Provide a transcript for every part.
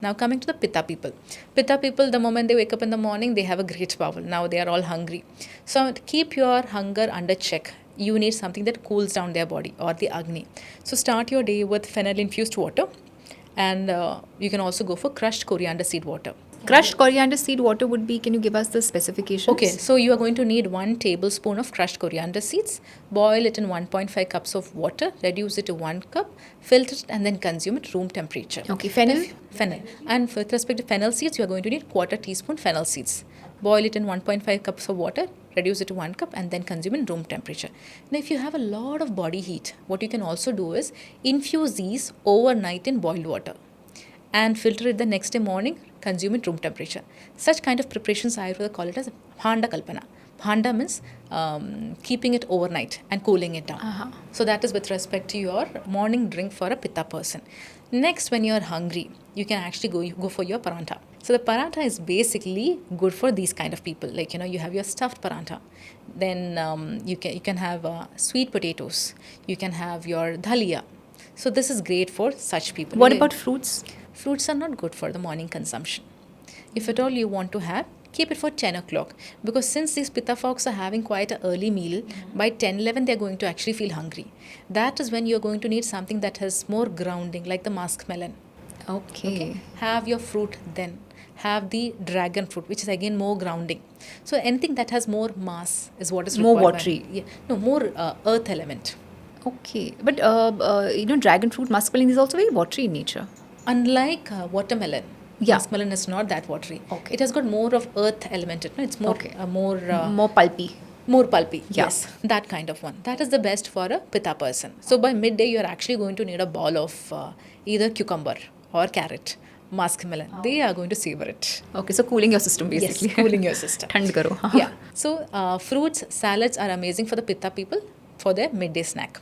Now coming to the Pitta people. Pitta people, the moment they wake up in the morning, they have a great bowel. Now they are all hungry. So keep your hunger under check. You need something that cools down their body or the Agni. So start your day with fennel infused water, and you can also go for crushed coriander seed water. Crushed coriander seed water would be, can you give us the specifications? Okay, so you are going to need 1 tablespoon of crushed coriander seeds. Boil it in 1.5 cups of water. Reduce it to 1 cup. Filter it and then consume it room temperature. Okay, fennel? Fennel. And with respect to fennel seeds, you are going to need quarter teaspoon fennel seeds. Boil it in 1.5 cups of water. Reduce it to 1 cup and then consume in room temperature. Now, if you have a lot of body heat, what you can also do is infuse these overnight in boiled water and filter it the next day morning, consume it room temperature. Such kind of preparations Ayurveda call it as Bhanda Kalpana. Bhanda means keeping it overnight and cooling it down. So that is with respect to your morning drink for a Pitta person. Next, when you are hungry, you can actually go for your parantha. So the parantha is basically good for these kind of people. Like, you have your stuffed parantha. Then you can have sweet potatoes. You can have your dhalia. So this is great for such people. What about fruits? Fruits are not good for the morning consumption. If at all you want to have, keep it for 10 o'clock. Because since these Pitta folks are having quite an early meal, by 10, 11 they're going to actually feel hungry. That is when you're going to need something that has more grounding, like the muskmelon. Okay. Have your fruit then. Have the dragon fruit, which is again more grounding. So anything that has more mass is what is required. More watery. More earth element. Okay. But, dragon fruit, muskmelon is also very watery in nature. Unlike watermelon, muskmelon is not that watery. Okay. It has got more of earth element. It's more more pulpy. More pulpy. Yeah. Yes, that kind of one. That is the best for a Pitta person. So by midday, you are actually going to need a ball of either cucumber or carrot, muskmelon. They are going to savor it. Okay, so cooling your system basically. Yes, cooling your system. Thand karo. Yeah. So fruits, salads are amazing for the Pitta people for their midday snack.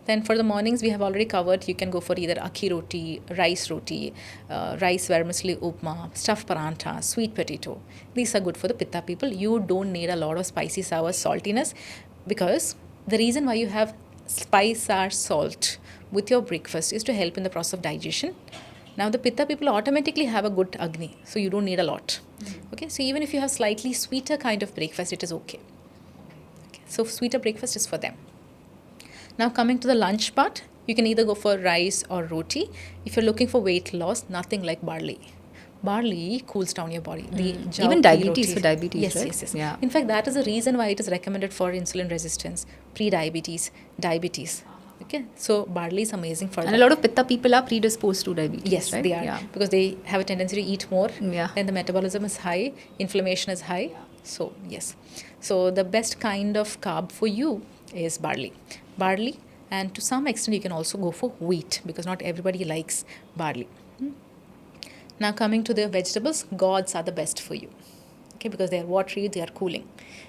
Then for the mornings, we have already covered. You can go for either akhi roti, rice vermicelli upma, stuffed parantha, sweet potato. These are good for the Pitta people. You don't need a lot of spicy, sour, saltiness, because the reason why you have spice or salt with your breakfast is to help in the process of digestion. Now the Pitta people automatically have a good Agni, so you don't need a lot. Okay, so even if you have slightly sweeter kind of breakfast, it is okay. So sweeter breakfast is for them. Now coming to the lunch part, you can either go for rice or roti. If you're looking for weight loss, nothing like barley. Barley cools down your body. Even diabetes, for diabetes, yes, right? Yes. Yeah. In fact, that is the reason why it is recommended for insulin resistance, pre-diabetes, diabetes. Okay, so barley is amazing for that. And a lot of Pitta people are predisposed to diabetes. Yes, right? they are. Yeah. Because they have a tendency to eat more. Yeah. And the metabolism is high, inflammation is high. So, yes. So, the best kind of carb for you is barley. Barley, and to some extent, you can also go for wheat, because not everybody likes barley. Now, coming to the vegetables, gourds are the best for you. Okay, because they are watery, they are cooling.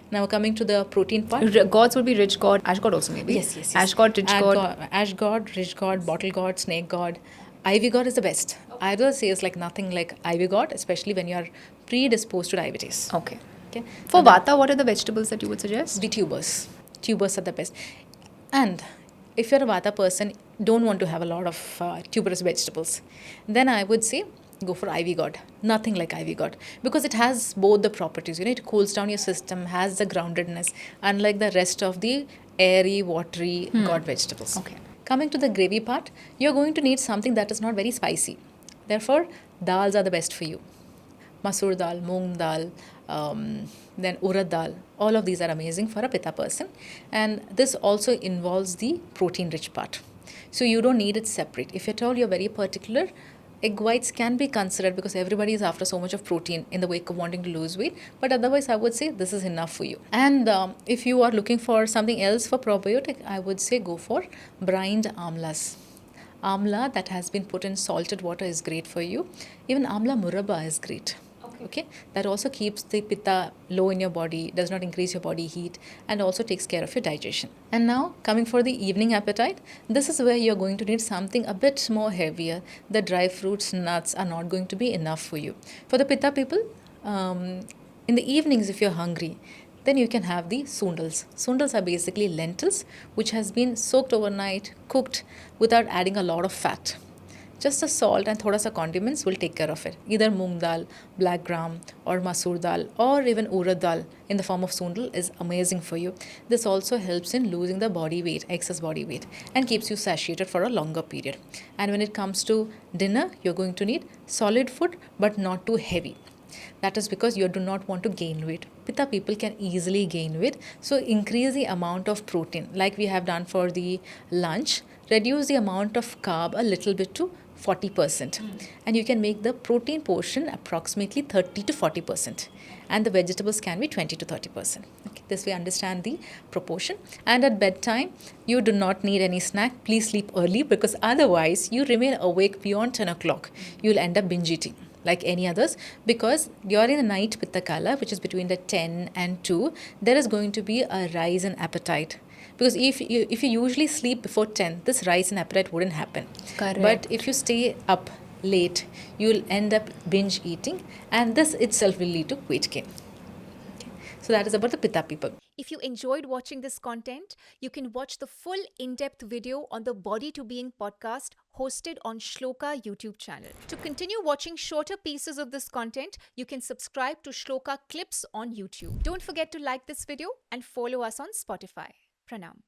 Now, coming to the protein part. Gourds would be rich gourd, ash gourd also maybe. Yes. Ash gourd, rich gourd. Ash gourd, rich gourd, bottle gourd, snake gourd. Ivy gourd is the best. Ayurveda says like nothing like ivy gourd, especially when you are predisposed to diabetes. Okay. For Vata, what are the vegetables that you would suggest? The tubers. Tubers are the best. And if you're a Vata person, don't want to have a lot of tuberous vegetables, then I would say go for ivy gourd. Nothing like ivy gourd, because it has both the properties. It cools down your system, has the groundedness, unlike the rest of the airy, watery gourd vegetables. Okay. Coming to the gravy part, you're going to need something that is not very spicy. Therefore, dals are the best for you. Masoor dal, moong dal, then urad dal. All of these are amazing for a Pitta person. And this also involves the protein-rich part. So you don't need it separate. If at all you're very particular, egg whites can be considered, because everybody is after so much of protein in the wake of wanting to lose weight. But otherwise, I would say this is enough for you. And if you are looking for something else for probiotic, I would say go for brined amlas. Amla that has been put in salted water is great for you. Even amla murabba is great. Okay, that also keeps the Pitta low in your body, does not increase your body heat, and also takes care of your digestion. And now, coming for the evening appetite, this is where you're going to need something a bit more heavier. The dry fruits, nuts are not going to be enough for you. For the Pitta people, in the evenings, if you're hungry, then you can have the sundals. Sundals are basically lentils, which has been soaked overnight, cooked without adding a lot of fat. Just a salt and thoda sa condiments will take care of it. Either moong dal, black gram, or masoor dal, or even urad dal in the form of sundal is amazing for you. This also helps in losing the body weight, excess body weight, and keeps you satiated for a longer period. And when it comes to dinner, you're going to need solid food but not too heavy. That is because you do not want to gain weight. Pitta people can easily gain weight, so increase the amount of protein, like we have done for the lunch. Reduce the amount of carb a little bit to 40%, and you can make the protein portion approximately 30 to 40%, and the vegetables can be 20 to 30%. Okay, this we understand the proportion. And at bedtime, you do not need any snack. Please sleep early, because otherwise you remain awake beyond 10 o'clock. You'll end up binge eating like any others, because during the night pitta kala, which is between the 10 and 2, there is going to be a rise in appetite. Because if you usually sleep before 10, this rise in appetite wouldn't happen. Correct. But if you stay up late, you'll end up binge eating, and this itself will lead to weight gain. So that is about the pitta people. If you enjoyed watching this content, you can watch the full in-depth video on the Body to Being podcast hosted on Shloka YouTube channel. To continue watching shorter pieces of this content, you can subscribe to Shloka Clips on YouTube. Don't forget to like this video and follow us on Spotify. Pranam.